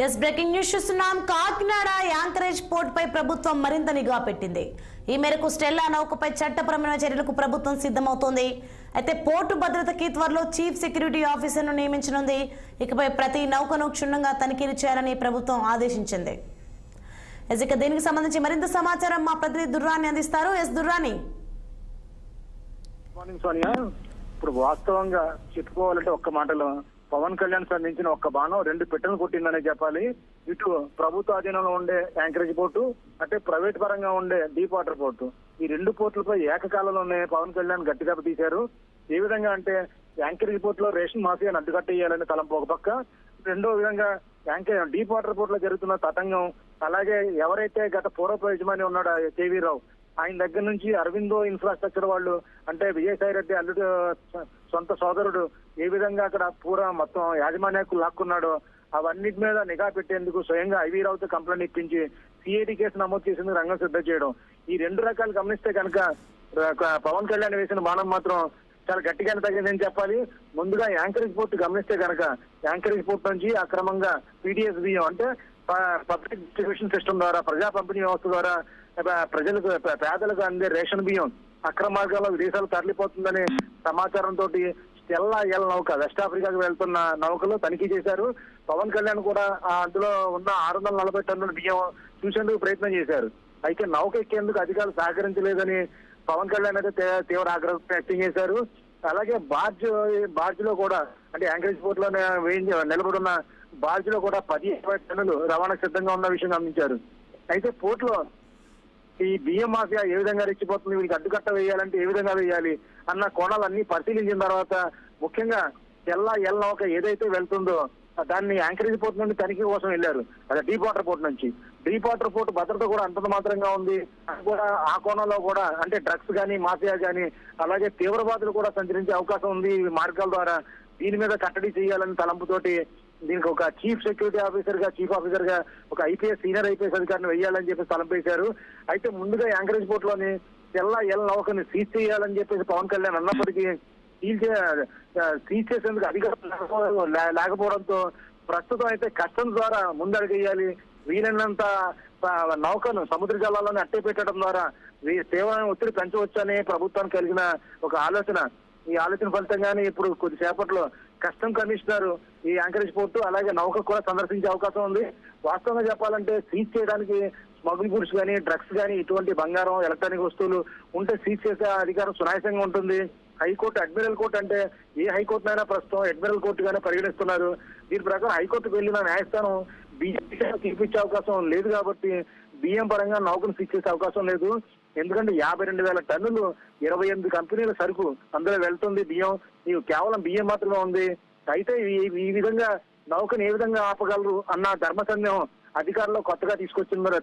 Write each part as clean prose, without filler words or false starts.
Yes breaking news చూస్తున్నాం. Kakinada anchorage port పై ప్రభుత్వం మరింత నిఘా పెట్టింది. ఈ మేరకు స్టెల్లా నౌకపై చట్టపరమైన చర్యలకు ప్రభుత్వం సిద్ధమవుతోంది. అయితే పోర్టు భద్రతకి త్వరలో చీఫ్ సెక్యూరిటీ ఆఫీసర్ను నియమించనుంది. ఇకపై ప్రతి నౌకను క్షుణ్ణంగా తనిఖీలు చేయాలని ప్రభుత్వం ఆదేశించింది. ఇక దీనికి సంబంధించి మరింత సమాచారం మా ప్రతినిధి దుర్రాని అందిస్తారు. ఎస్ దుర్రాని. మార్నింగ్ సోనియా, ఇప్పుడు వాస్తవంగా చెప్పుకోవాలంటే ఒక్క మాటలో పవన్ కళ్యాణ్ సంధించిన ఒక్క బాణం 2 పెట్టెలు కొట్టిందనే చెప్పాలి. ఇటు ప్రభుత్వ అధీనంలో ఉండే యాంకరేజ్ పోర్టు, అంటే ప్రైవేట్ పరంగా ఉండే డీప్ వాటర్ పోర్టు, ఈ 2 పోర్టులపై ఏకకాలంలోనే పవన్ కళ్యాణ్ గట్టి దెబ్బ తీశారు. ఏ విధంగా అంటే యాంకరేజ్ పోర్టులో రేషన్ మాఫియాను అడ్డుకట్టేయాలని తలంపు ఒక పక్క, రెండో విధంగా డీప్ వాటర్ పోర్టులో జరుగుతున్న తతంగం, అలాగే ఎవరైతే గత పూర్వపు యజమాని ఉన్నాడో కేవీ రావు, ఆయన దగ్గర నుంచి అరవిందో ఇన్ఫ్రాస్ట్రక్చర్ వాళ్ళు, అంటే విజయసాయి రెడ్డి అల్లుడు సొంత సోదరుడు ఏ విధంగా అక్కడ పూరా మొత్తం యాజమాన్యాకు లాక్కున్నాడో అవన్నిటి మీద నిఘా పెట్టేందుకు స్వయంగా ఐవీ రావుతో కంప్లైంట్ ఇప్పించి సిఐడి కేసు నమోదు చేసేందుకు రంగం సిద్ధం చేయడం. ఈ 2 రకాలు గమనిస్తే కనుక పవన్ కళ్యాణ్ వేసిన బాణం మాత్రం చాలా గట్టిగానే తగ్గిందని చెప్పాలి. ముందుగా యాంకరేజ్ పోర్టు గమనిస్తే కనుక యాంకరేజ్ పోర్టు నుంచి అక్రమంగా పీడిఎస్ బియ్యం, అంటే పబ్లిక్ డిస్ట్రిబ్యూషన్ సిస్టమ్ ద్వారా, ప్రజా పంపిణీ వ్యవస్థ ద్వారా ప్రజలకు పేదలకు అందే రేషన్ బియ్యం అక్రమ మార్గాల్లో విదేశాలు తరలిపోతుందనే సమాచారంతో స్టెల్లా ఎల్ నౌక వెస్ట్ ఆఫ్రికాకు వెళ్తున్న నౌకలు తనిఖీ చేశారు. పవన్ కళ్యాణ్ కూడా అందులో ఉన్న 640 టన్నుల బియ్యం చూసేందుకు ప్రయత్నం చేశారు. అయితే నౌక ఎక్కేందుకు అధికారులు సహకరించలేదని పవన్ కళ్యాణ్ అయితే తీవ్ర ఆగ్రహం వ్యక్తం చేశారు. అలాగే బార్జ్ లో కూడా, అంటే యాంకరేజ్ పోర్ట్ లో నిలబడి ఉన్న బార్జ్ లో కూడా 10-20 టన్నులు రవాణా సిద్ధంగా ఉన్న విషయం గమనించారు. అయితే పోర్టులో ఈ బియ్యం మాఫియా ఏ విధంగా రెచ్చిపోతుంది, వీరికి అడ్డుకట్ట వేయాలంటే ఏ విధంగా వేయాలి అన్న కోణాలన్నీ పరిశీలించిన తర్వాత ముఖ్యంగా ఎల్ నౌక ఏదైతే వెళ్తుందో దాన్ని యాంకరేజ్ పోర్ట్ నుండి తనిఖీ కోసం వెళ్లారు. అదే డీప్ వాటర్ పోర్ట్ నుంచి. డీప్ వాటర్ పోర్ట్ భద్రత కూడా అంతంత మాత్రంగా ఉంది. అది కూడా ఆ కోణంలో కూడా, అంటే డ్రగ్స్ కానీ మాఫియా కానీ అలాగే తీవ్రవాదులు కూడా సంచరించే అవకాశం ఉంది ఈ మార్గాల ద్వారా. దీని మీద కట్టడి చేయాలని తలంపుతోటి దీనికి ఒక చీఫ్ సెక్యూరిటీ చీఫ్ ఆఫీసర్ గా ఒక సీనియర్ ఐపీఎస్ అధికారిని వెయ్యాలని చెప్పి తలంపేశారు. అయితే ముందుగా యాంకరేజ్ పోర్ట్ లోని ఎల్ నౌకని సీజ్ చేయాలని చెప్పేసి పవన్ కళ్యాణ్ అన్నప్పటికీ సీజ్ చేసేందుకు అధికారులు లేకపోవడంతో ప్రస్తుతం అయితే కస్టమ్స్ ద్వారా ముందడుగేయాలి, వీలైనంత నౌకను సముద్ర జలాలను అట్టే పెట్టడం ద్వారా తీవ్రమైన ఒత్తిడి పెంచవచ్చని ప్రభుత్వానికి కలిగిన ఒక ఆలోచన. ఈ ఆలోచన ఫలితంగానే ఇప్పుడు కొద్దిసేపట్లో కస్టమ్ కమిషనర్ ఈ యాంకరేజ్ పోర్టు అలాగే నౌక కూడా సందర్శించే అవకాశం ఉంది. వాస్తవంగా చెప్పాలంటే సీజ్ చేయడానికి స్మగుల్ గుడ్స్ కానీ, డ్రగ్స్ కానీ, ఇటువంటి బంగారం, ఎలక్ట్రానిక్ వస్తువులు ఉంటే సీజ్ చేసే అధికారం సునాయాసంగా ఉంటుంది. హైకోర్టు, అడ్మిరల్ కోర్టు, అంటే ఏ హైకోర్టునైనా ప్రస్తుతం అడ్మిరల్ కోర్టుగానే పరిగణిస్తున్నారు. దీని ప్రకారం హైకోర్టుకు వెళ్లిన న్యాయస్థానం బియ్యం తీర్పిచ్చే అవకాశం లేదు కాబట్టి బియ్యం పరంగా నౌకను సీజ్ చేసే అవకాశం లేదు. ఎందుకంటే 52,000 టన్నులు 28 కంపెనీల సరుకు అందులో వెళ్తుంది. బియ్యం కేవలం బియ్యం మాత్రమే ఉంది. అయితే ఈ విధంగా నౌకను ఏ విధంగా ఆపగలరు అన్న ధర్మ సందేహం అధికారులు కొత్తగా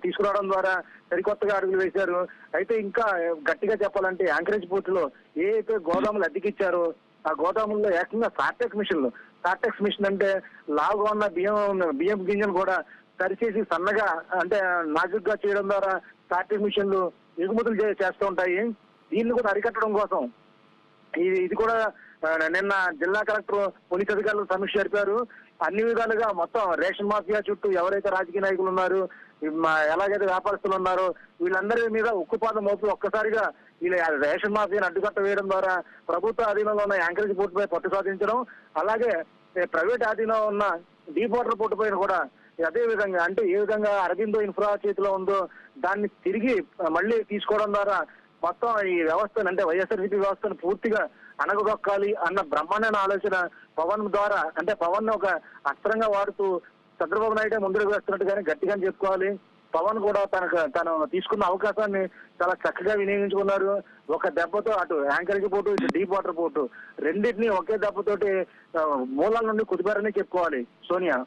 తీసుకురావడం ద్వారా సరికొత్తగా అడుగులు వేశారు. అయితే ఇంకా గట్టిగా చెప్పాలంటే యాంకరేజ్ పోర్టులో ఏ అయితే గోదాములు అద్దెకిచ్చారో ఆ గోదాముల్లో ఏకంగా సార్టెక్స్ మిషన్, అంటే లావుగా ఉన్న బియ్యం గింజలు కూడా సరిచేసి సన్నగా, అంటే నాజుగ్గా చేయడం ద్వారా సార్టెక్స్ మిషన్లు ఎగుమతులు చేస్తూ ఉంటాయి. దీన్ని కూడా అరికట్టడం కోసం ఇది కూడా నిన్న జిల్లా కలెక్టర్ పోలీస్ అధికారులు సమీక్ష జరిపారు. అన్ని విధాలుగా మొత్తం రేషన్ మాఫియా చుట్టూ ఎవరైతే రాజకీయ నాయకులు ఉన్నారు, ఎలాగైతే వ్యాపారస్తులు ఉన్నారో వీళ్ళందరి మీద ఉక్కుపాదం మోపి ఒక్కసారిగా వీళ్ళ రేషన్ మాఫియాను అడ్డుకట్ట వేయడం ద్వారా ప్రభుత్వ అధీనంలో ఉన్న యాంకరేజ్ పోర్టు పై పట్టు సాధించడం, అలాగే ప్రైవేట్ అధీనంలో ఉన్న డీప్ వాటర్ పోర్టు పైన కూడా అదే విధంగా, అంటే ఏ విధంగా అరవిందో ఇన్ఫ్రా చేతిలో ఉందో దాన్ని తిరిగి మళ్ళీ తీసుకోవడం ద్వారా మొత్తం ఈ వ్యవస్థను, అంటే వైఎస్ఆర్సీపీ వ్యవస్థను పూర్తిగా అణగదొక్కాలి అన్న బ్రహ్మాండమైన ఆలోచన పవన్ ద్వారా, అంటే పవన్ ఒక అస్త్రంగా వాడుతూ చంద్రబాబు నాయుడు ముందుకు వేస్తున్నట్టుగానే గట్టిగానే చెప్పుకోవాలి. పవన్ కూడా తను తీసుకున్న అవకాశాన్ని చాలా చక్కగా వినియోగించుకున్నారు. ఒక దెబ్బతో అటు యాంకరేజ్ పోర్టు, ఇటు డీప్ వాటర్ పోర్టు రెండింటినీ ఒకే దెబ్బతోటి మూలాల నుండి కుదిపారని చెప్పుకోవాలి సోనియా.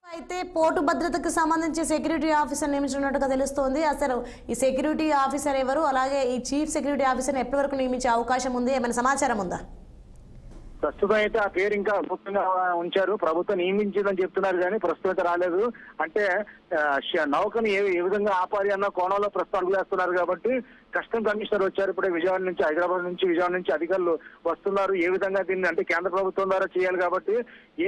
అయితే పోర్టు భద్రతకు సంబంధించి సెక్యూరిటీ ఆఫీసర్ నియమించినట్టుగా తెలుస్తోంది. అసలు ఈ సెక్యూరిటీ ఆఫీసర్ ఎవరు, అలాగే ఈ చీఫ్ సెక్యూరిటీ ఆఫీసర్ ఎప్పటి వరకు నియమించే అవకాశం ఉంది, ఏమైనా సమాచారం ఉందా? ప్రస్తుతం అయితే ఆ పేరు ఇంకా గుప్తంగా ఉంచారు. ప్రభుత్వం నియమించిందని చెప్తున్నారు కానీ ప్రస్తుతం అయితే రాలేదు. అంటే నౌకను ఏ విధంగా ఆపాలి అన్న కోణంలో ప్రస్తుతం వేస్తున్నారు కాబట్టి కస్టమ్ కమిషనర్ వచ్చారు. ఇప్పుడే విజయవాడ నుంచి, హైదరాబాద్ నుంచి, విజయవాడ నుంచి అధికారులు వస్తున్నారు. ఏ విధంగా దీన్ని, అంటే కేంద్ర ప్రభుత్వం ద్వారా చేయాలి కాబట్టి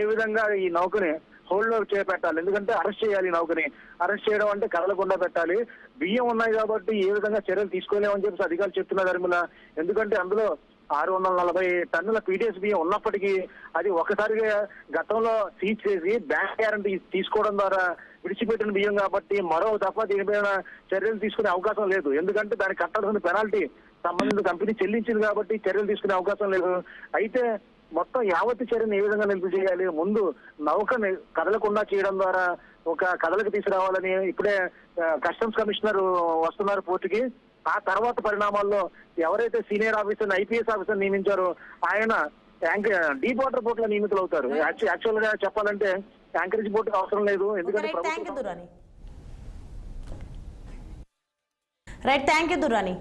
ఏ విధంగా ఈ నౌకని హోల్డ్ లో చేపట్టాలి. ఎందుకంటే అరెస్ట్ చేయాలి నౌకని. అరెస్ట్ చేయడం అంటే కదలకుండా పెట్టాలి. బియ్యం ఉన్నాయి కాబట్టి ఏ విధంగా చర్యలు తీసుకోలేమని చెప్పి అధికారులు చెప్తున్నారు ధర్మిల. ఎందుకంటే అందులో 640 టన్నుల పీడిఎస్ బియ్యం ఉన్నప్పటికీ అది ఒకసారిగా గతంలో సీజ్ చేసి బ్యాంక్ గ్యారంటీ తీసుకోవడం ద్వారా విడిచిపెట్టిన బియ్యం కాబట్టి మరో దఫా దీనిపైన చర్యలు తీసుకునే అవకాశం లేదు. ఎందుకంటే దానికి కట్టాల్సిన పెనాల్టీ సంబంధిత కంపెనీ చెల్లించింది కాబట్టి చర్యలు తీసుకునే అవకాశం లేదు. అయితే మొత్తం యావత్తు చర్యను ఏ విధంగా నిలుపు చేయాలి, ముందు నౌకని కదలకుండా చేయడం ద్వారా ఒక కదలకు తీసుకురావాలని ఇప్పుడే కస్టమ్స్ కమిషనర్ వస్తున్నారు పోర్టుకి. ఆ తర్వాత పరిణామాల్లో ఎవరైతే సీనియర్ ఆఫీసర్ ఐపీఎస్ ఆఫీసర్ నియమించారో ఆయన డీప్ వాటర్ బోట్ లో నియమితులు అవుతారు. యాక్చువల్ గా చెప్పాలంటే యాంకరేజ్ బోట్ అవసరం లేదు. ఎందుకంటే రైట్, థ్యాంక్ యూ దుర్రాని.